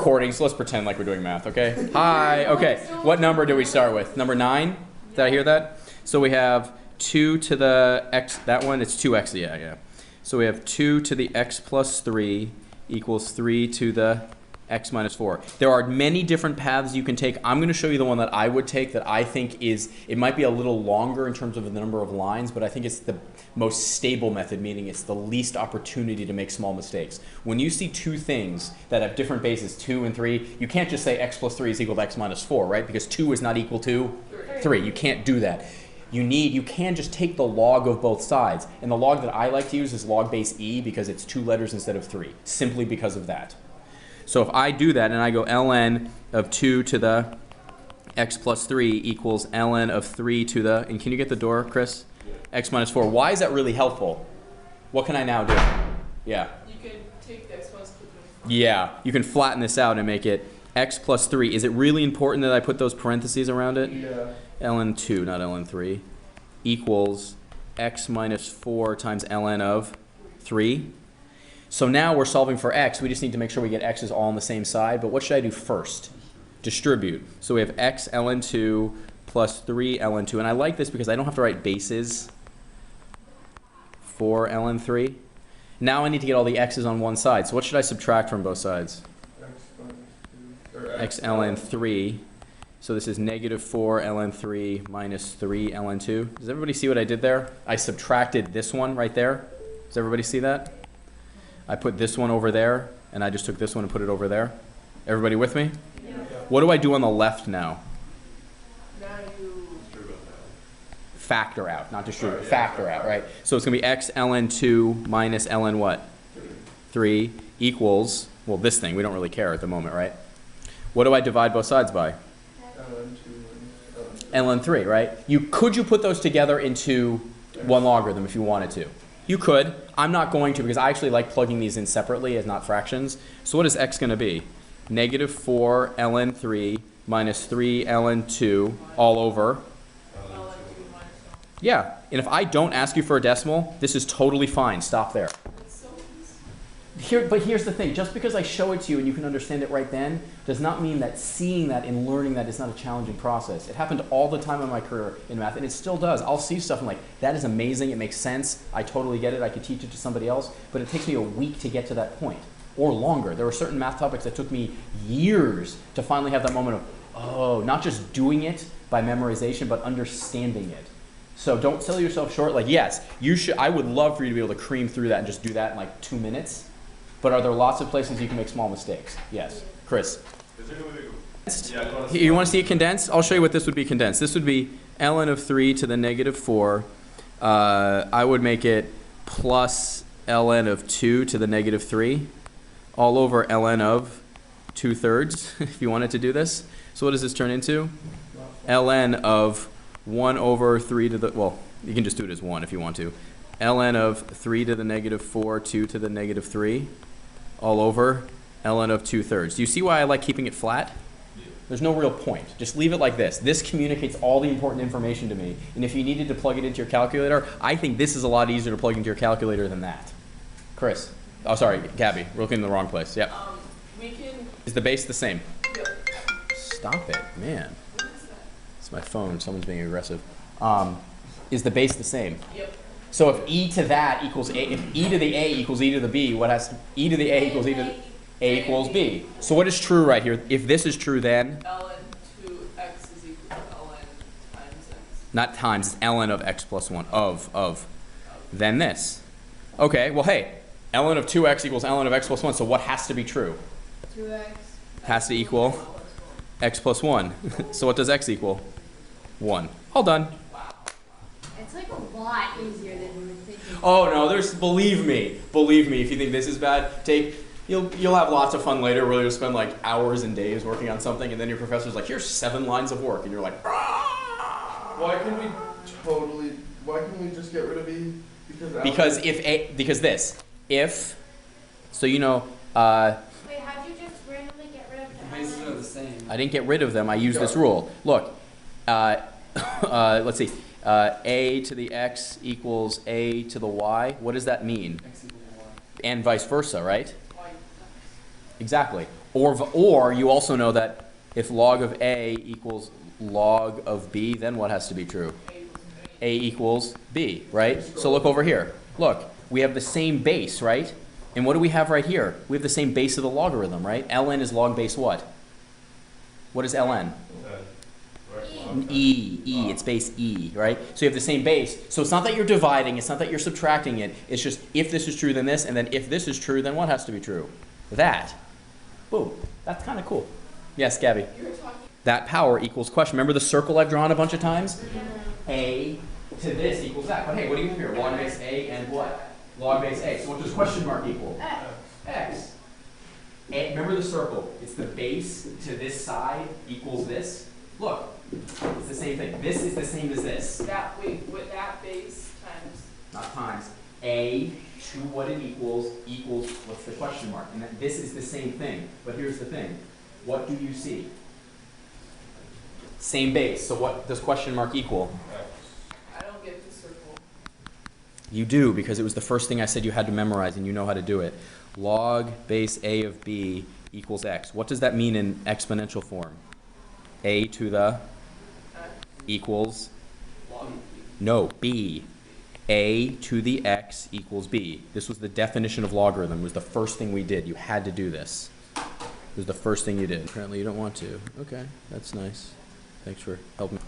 recording, so let's pretend like we're doing math, okay? Hi, okay. What number do we start with? Number 9? Did I hear that? So we have 2 to the x, that one, it's 2x, yeah. So we have 2 to the x plus 3 equals 3 to the x minus 4. There are many different paths you can take. I'm going to show you the one that I would take that I think is, it might be a little longer in terms of the number of lines, but I think it's the most stable method, meaning it's the least opportunity to make small mistakes. When you see two things that have different bases, 2 and 3, you can't just say x plus 3 is equal to x minus 4, right? Because 2 is not equal to 3. You can't do that. You can just take the log of both sides. And the log that I like to use is log base e because it's 2 letters instead of 3, simply because of that. So if I do that and I go ln of 2 to the x plus 3 equals ln of 3 to the, and can you get the door, Chris? X minus 4. Why is that really helpful? What can I now do? Yeah. You can take the x plus 3. Yeah, you can flatten this out and make it x plus 3. Is it really important that I put those parentheses around it? Yeah. ln 2, not ln 3, equals x minus 4 times ln of 3. So now we're solving for x. We just need to make sure we get x's all on the same side. But what should I do first? Distribute. So we have x ln 2 plus 3 ln 2. And I like this because I don't have to write bases for ln 3. Now I need to get all the x's on one side. So what should I subtract from both sides? X ln 3. So this is negative 4 ln 3 minus 3 ln 2. Does everybody see what I did there? I subtracted this one right there. Does everybody see that? I put this one over there, and I just took this one and put it over there. Everybody with me? Yeah. What do I do on the left now? Now you Factor out, not distribute. Factor out, right? So it's going to be x ln 2 minus ln what? 3 equals, well, this thing. We don't really care at the moment, right? What do I divide both sides by? ln 3, right? Could you put those together into one logarithm if you wanted to? You could. I'm not going to because I actually like plugging these in separately as not fractions. So what is x going to be? Negative 4 ln 3 minus 3 ln 2 all over. Yeah. And if I don't ask you for a decimal, this is totally fine. Stop there. But here's the thing. Just because I show it to you and you can understand it right then does not mean that seeing that and learning that is not a challenging process. It happened all the time in my career in math, and it still does. I'll see stuff and I'm like, that is amazing. It makes sense. I totally get it. I could teach it to somebody else. But it takes me a week to get to that point, or longer. There were certain math topics that took me years to finally have that moment of, oh, not just doing it by memorization, but understanding it. So don't sell yourself short. Like, yes, you should. I would love for you to be able to cream through that and just do that in like 2 minutes. But are there lots of places you can make small mistakes? Yes. Chris? You want to see it condensed? I'll show you what this would be condensed. This would be ln of 3 to the negative 4. I would make it plus ln of 2 to the negative 3 all over ln of 2/3 if you wanted to do this. So what does this turn into? ln of 1 over 3 to the, well, you can just do it as 1 if you want to. ln of 3 to the negative 4, 2 to the negative 3, all over ln of 2/3. Do you see why I like keeping it flat? Yeah. There's no real point. Just leave it like this. This communicates all the important information to me. And if you needed to plug it into your calculator, I think this is a lot easier to plug into your calculator than that. Chris. Oh, sorry, Gabby. We're looking in the wrong place. Yep. we can. Is the base the same? Yep. Stop it, man. What is that? It's my phone. Someone's being aggressive. Is the base the same? Yep. So if e to that equals a, if e to the a equals e to the b, what has to, e to the a equals e to the a equals b. So what is true right here? If this is true, then ln 2x is equal to ln times x. not times, it's ln of x plus 1 of. Then this. Okay, well hey, ln of 2x equals ln of x plus 1. So what has to be true? 2x Has to equal x plus 1. So what does x equal? 1. All done. It's like a lot easier than you were thinking. Oh no, there's, believe me, if you think this is bad, you'll have lots of fun later where you'll spend like hours and days working on something and then your professor's like, here's 7 lines of work and you're like, ah! Why can we just get rid of E? Because so you know, Wait, how'd you just randomly get rid of the Bases are the same. I didn't get rid of them, I used this rule. Look, let's see, a to the x equals a to the y. What does that mean? X equals 1. And vice versa, right? Exactly. Or you also know that if log of A equals log of B, then what has to be true? A equals B, right? So look over here. Look, we have the same base, right? And what do we have right here? We have the same base of the logarithm, right? ln is log base what? What is ln? E, it's base E, right? So you have the same base. So it's not that you're dividing, it's not that you're subtracting it. It's just if this is true, then this, and then if this is true, then what has to be true? That. Boom. That's kind of cool. Yes, Gabby? That power equals question. Remember the circle I've drawn a bunch of times? A to this equals that. But hey, what do you have here? Log base A and what? Log base A. So what does question mark equal? X. And remember the circle. It's the base to this side equals this. Look, it's the same thing. This is the same as this. That, wait, with that base times. Not times. A to what it equals, what's the question mark? And that this is the same thing. But here's the thing. What do you see? Same base. So what does question mark equal? I don't get the circle. You do, because it was the first thing I said you had to memorize, and you know how to do it. Log base A of B equals X. What does that mean in exponential form? A to the equals, no, B. A to the X equals B. This was the definition of logarithm. It was the first thing we did. You had to do this. It was the first thing you did. Apparently you don't want to. Okay, that's nice. Thanks for helping.